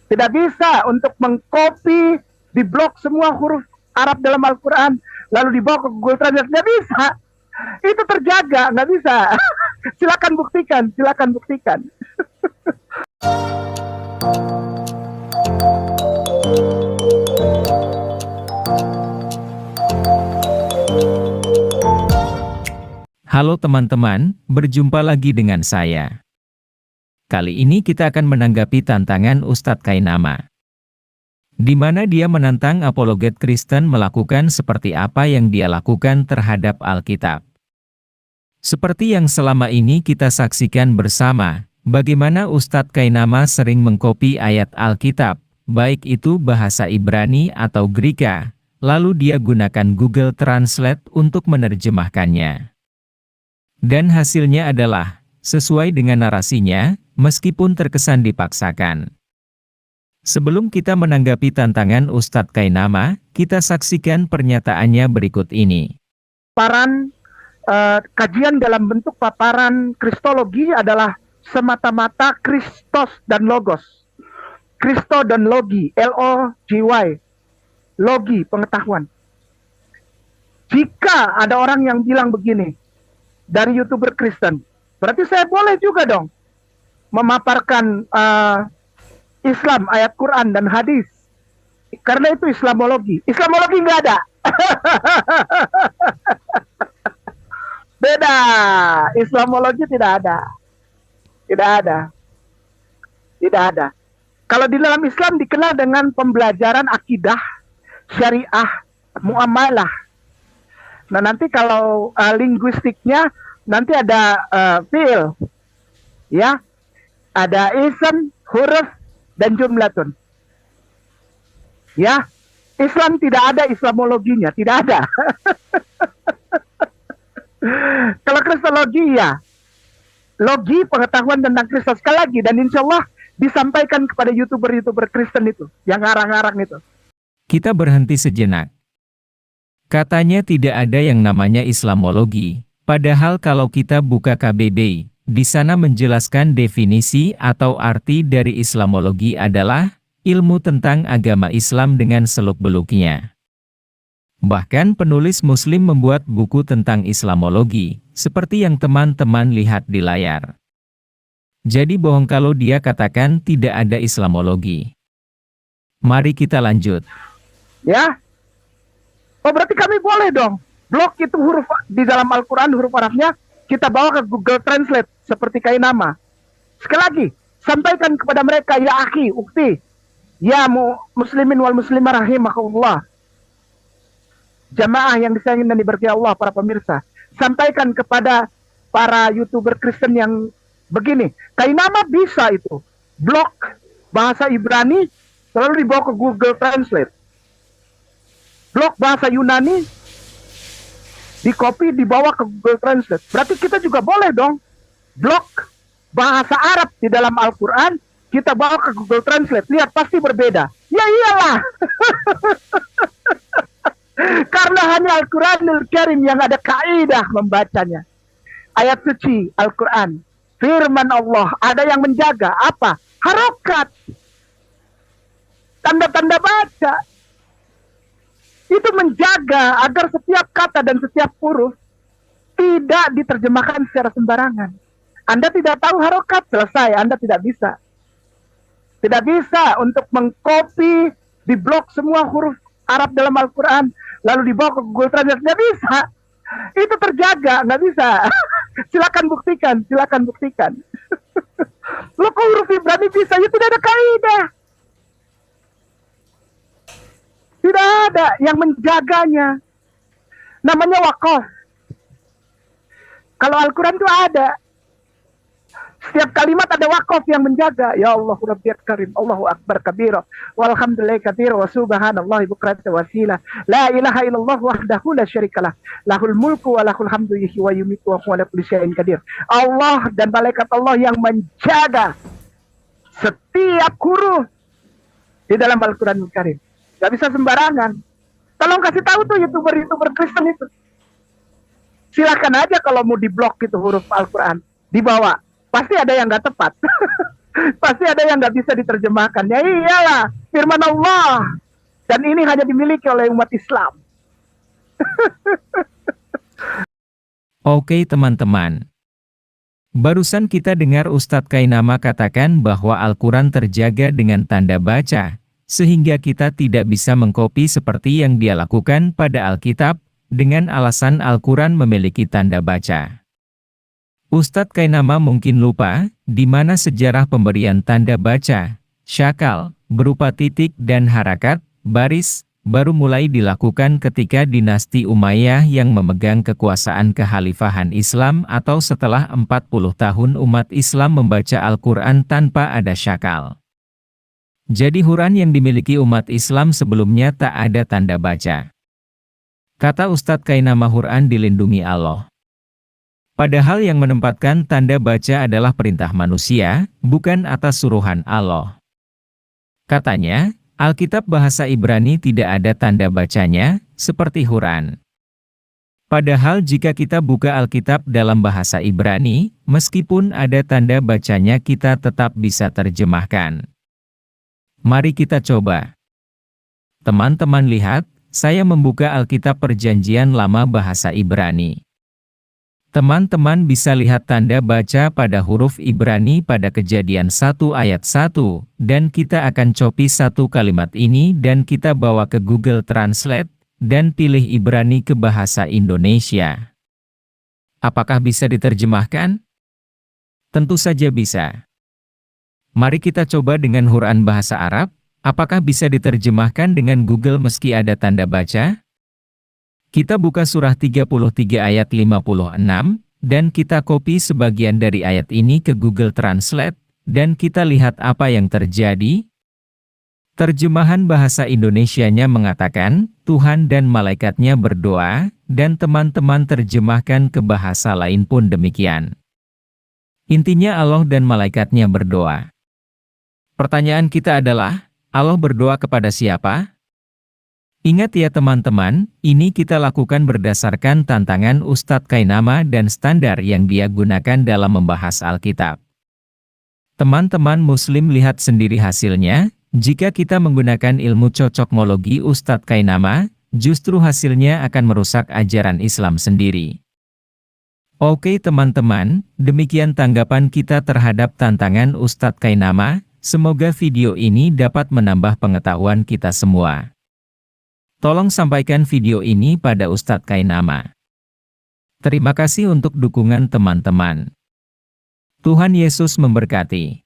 Tidak bisa untuk mengcopy, diblok semua huruf Arab dalam Al-Quran, lalu dibawa ke Google Translate. Nggak bisa. Itu terjaga, nggak bisa. Silakan buktikan, silakan buktikan. Halo teman-teman, berjumpa lagi dengan saya. Kali ini kita akan menanggapi tantangan Ustadz Kainama, di mana dia menantang apologet Kristen melakukan seperti apa yang dia lakukan terhadap Alkitab. Seperti yang selama ini kita saksikan bersama, bagaimana Ustadz Kainama sering mengkopi ayat Alkitab, baik itu bahasa Ibrani atau Greka, lalu dia gunakan Google Translate untuk menerjemahkannya. Dan hasilnya adalah sesuai dengan narasinya, meskipun terkesan dipaksakan. Sebelum kita menanggapi tantangan Ustadz Kainama, kita saksikan pernyataannya berikut ini. Kajian dalam bentuk paparan kristologi adalah semata-mata Kristos dan Logos. Kristo dan Logi, L-O-G-Y. Logi, pengetahuan. Jika ada orang yang bilang begini, dari YouTuber Kristen, berarti saya boleh juga dong memaparkan Islam, ayat Quran dan hadis, karena itu Islamologi. Islamologi nggak ada. Beda. Islamologi tidak ada. Tidak ada. Tidak ada. Kalau di dalam Islam dikenal dengan pembelajaran akidah, syariah, muamalah. Nah, nanti kalau linguistiknya nanti ada fi'il, ya, ada ism, huruf, dan jumlatun. Ya, Islam tidak ada Islamologinya, tidak ada. Kalau Kristologi ya, logi pengetahuan tentang Kristus, sekali lagi, dan insya Allah disampaikan kepada YouTuber Kristen itu, yang ngarang-ngarang itu. Kita berhenti sejenak. Katanya tidak ada yang namanya Islamologi, padahal kalau kita buka KBBI, di sana menjelaskan definisi atau arti dari Islamologi adalah ilmu tentang agama Islam dengan seluk-beluknya. Bahkan penulis Muslim membuat buku tentang Islamologi, seperti yang teman-teman lihat di layar. Jadi bohong kalau dia katakan tidak ada Islamologi. Mari kita lanjut. Ya. Oh, berarti kami boleh dong blok itu huruf di dalam Al-Quran, huruf Arabnya, kita bawa ke Google Translate, seperti Kainama. Sekali lagi, sampaikan kepada mereka, ya akhi, ukti, ya muslimin wal muslimah rahimahullah. Jamaah yang disayangi dan diberkahi Allah, para pemirsa. Sampaikan kepada para YouTuber Kristen yang begini, Kainama bisa itu, blok bahasa Ibrani, selalu dibawa ke Google Translate. Blok bahasa Yunani, di-copy, dibawa ke Google Translate. Berarti kita juga boleh dong blok bahasa Arab di dalam Al-Quran, kita bawa ke Google Translate. Lihat, pasti berbeda. Ya iyalah. Karena hanya Al-Quranul Karim yang ada kaidah membacanya. Ayat suci Al-Quran, firman Allah, ada yang menjaga. Apa? Harokat. Tanda-tanda baca. Itu menjaga agar setiap kata dan setiap huruf tidak diterjemahkan secara sembarangan. Anda tidak tahu harokat, selesai, Anda tidak bisa. Tidak bisa untuk mengcopy, diblok semua huruf Arab dalam Al-Quran, lalu dibawa ke Google Translate. Nggak bisa. Itu terjaga, nggak bisa. Silakan buktikan, silakan buktikan. Lo kok huruf Ibrani bisa? Ya tidak ada kaidah. Tidak ada yang menjaganya. Namanya wakaf. Kalau Al-Quran itu ada. Setiap kalimat ada wakaf yang menjaga. Ya Allah, Rabbiyat Karim, Allahu Akbar kabira, walhamdulillah kabira, wa subhanallah bukratan wasila. La ilaha illallah wahdahu la syarikalah. Lahul mulku wa lahul hamdu yuhyi wa yumiitu wa huwa ala kulli syai'in qadir. Allah dan malaikat Allah yang menjaga setiap huruf di dalam Al-Quranul Karim. Gak bisa sembarangan. Tolong kasih tahu tuh YouTuber Kristen itu. Silakan aja kalau mau diblok gitu huruf Al-Quran, dibawa. Pasti ada yang gak tepat. Pasti ada yang nggak bisa diterjemahkan. Ya iyalah, firman Allah. Dan ini hanya dimiliki oleh umat Islam. Oke teman-teman. Barusan kita dengar Ustadz Kainama katakan bahwa Al-Quran terjaga dengan tanda baca, sehingga kita tidak bisa mengkopi seperti yang dia lakukan pada Alkitab, dengan alasan Al-Quran memiliki tanda baca. Ustadz Kainama mungkin lupa, di mana sejarah pemberian tanda baca, syakal, berupa titik dan harakat, baris, baru mulai dilakukan ketika dinasti Umayyah yang memegang kekuasaan kekhalifahan Islam atau setelah 40 tahun umat Islam membaca Al-Quran tanpa ada syakal. Jadi Quran yang dimiliki umat Islam sebelumnya tak ada tanda baca. Kata Ustadz Kainama, Quran dilindungi Allah. Padahal yang menempatkan tanda baca adalah perintah manusia, bukan atas suruhan Allah. Katanya, Alkitab bahasa Ibrani tidak ada tanda bacanya, seperti Quran. Padahal jika kita buka Alkitab dalam bahasa Ibrani, meskipun ada tanda bacanya kita tetap bisa terjemahkan. Mari kita coba. Teman-teman lihat, saya membuka Alkitab Perjanjian Lama bahasa Ibrani. Teman-teman bisa lihat tanda baca pada huruf Ibrani pada Kejadian 1 ayat 1, dan kita akan copy satu kalimat ini dan kita bawa ke Google Translate, dan pilih Ibrani ke bahasa Indonesia. Apakah bisa diterjemahkan? Tentu saja bisa. Mari kita coba dengan Quran bahasa Arab, apakah bisa diterjemahkan dengan Google meski ada tanda baca? Kita buka surah 33 ayat 56, dan kita copy sebagian dari ayat ini ke Google Translate, dan kita lihat apa yang terjadi. Terjemahan bahasa Indonesianya mengatakan, Tuhan dan malaikatnya berdoa, dan teman-teman terjemahkan ke bahasa lain pun demikian. Intinya Allah dan malaikatnya berdoa. Pertanyaan kita adalah, Allah berdoa kepada siapa? Ingat ya teman-teman, ini kita lakukan berdasarkan tantangan Ustadz Kainama dan standar yang dia gunakan dalam membahas Alkitab. Teman-teman Muslim lihat sendiri hasilnya, jika kita menggunakan ilmu cocokmologi Ustadz Kainama, justru hasilnya akan merusak ajaran Islam sendiri. Oke teman-teman, demikian tanggapan kita terhadap tantangan Ustadz Kainama, semoga video ini dapat menambah pengetahuan kita semua. Tolong sampaikan video ini pada Ustadz Kainama. Terima kasih untuk dukungan teman-teman. Tuhan Yesus memberkati.